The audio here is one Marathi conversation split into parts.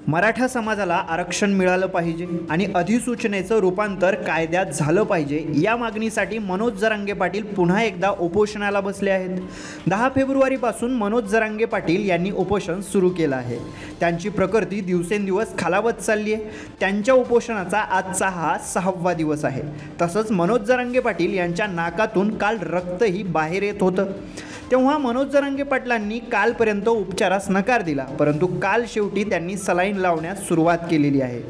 मराठा समाजाला आरक्षण मिळालं पाहिजे आणि अधिसूचनेचं रूपांतर कायद्यात झालं पाहिजे या मागणीसाठी मनोज जरांगे पाटील पुन्हा एकदा उपोषणाला बसले आहेत। 10 फेब्रुवारीपासून मनोज जरांगे पाटील यांनी उपोषण सुरू केलं आहे। त्यांची प्रकृती दिवसेंदिवस खालावत चालली आहे। त्यांच्या उपोषणाचा आजचा हा 6वा दिवस आहे। तसंच मनोज जरांगे पाटील यांच्या नाकातून काल रक्तही बाहेर येत होतं। तेव्हा मनोज जरांगे पाटलांनी कालपर्यंत उपचारास नकार दिला, परंतु काल शेवटी त्यांनी सलाईन लावण्यास सुरुवात केलेली आहे।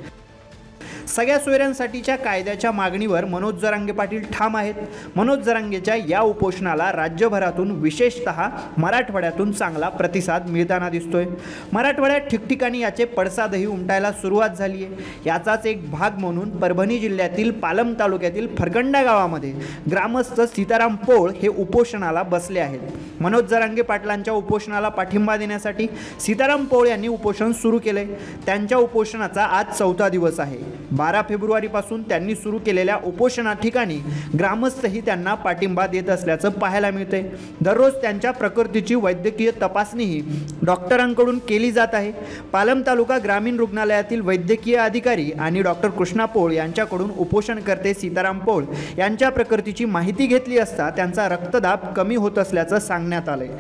सगळ्या सोयऱ्यांसाठीच्या कायद्याच्या मागणीवर मनोज जरांगे पाटील ठाम आहेत। मनोज जरांगेच्या या उपोषणाला राज्यभरातून विशेषतः मराठवाड्यातून चांगला प्रतिसाद मिळताना दिसतोय। मराठवाड्यात ठिकठिकाणी याचे पडसादही उमटायला सुरुवात झाली आहे। याचाच एक भाग म्हणून परभणी जिल्ह्यातील पालम तालुक्यातील फरकंडा गावामध्ये ग्रामस्थ सीताराम पोळ हे उपोषणाला बसले आहेत। मनोज जरांगे पाटलांच्या उपोषणाला पाठिंबा देण्यासाठी सीताराम पोळ यांनी उपोषण सुरू केले। त्यांच्या उपोषणाचा आज 4था दिवस आहे। 12 फेब्रुवारीपासून त्यांनी सुरू केलेल्या उपोषणा ठिकाणी ग्रामस्थही त्यांना पाठिंबा देत असल्याचं पाहायला मिळते। दररोज त्यांच्या प्रकृतीची वैद्यकीय तपासणीही डॉक्टरांकडून केली जात आहे। पालम तालुका ग्रामीण रुग्णालयातील वैद्यकीय अधिकारी आणि डॉक्टर कृष्णा पोळ यांच्याकडून उपोषणकर्ते सीताराम पोळ यांच्या प्रकृतीची माहिती घेतली असता त्यांचा रक्तदाब कमी होत असल्याचं सांगण्यात आलंय।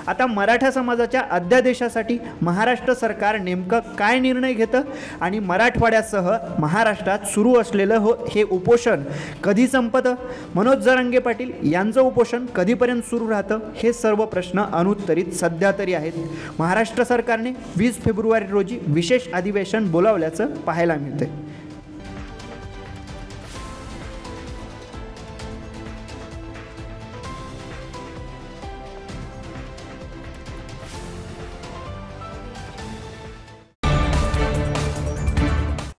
आता मराठा समाजाच्या अध्यादेशासाठी महाराष्ट्र सरकार नेमकं काय निर्णय घेतं आणि मराठवाड्यासह महाराष्ट्रात सुरू असलेलं हे उपोषण कधी संपतं, मनोज जरांगे पाटील यांचं उपोषण कधीपर्यंत सुरू राहतं, हे सर्व प्रश्न अनुत्तरित सध्या तरी आहेत। महाराष्ट्र सरकारने 20 फेब्रुवारी रोजी विशेष अधिवेशन बोलावल्याचं पाहायला मिळतंय।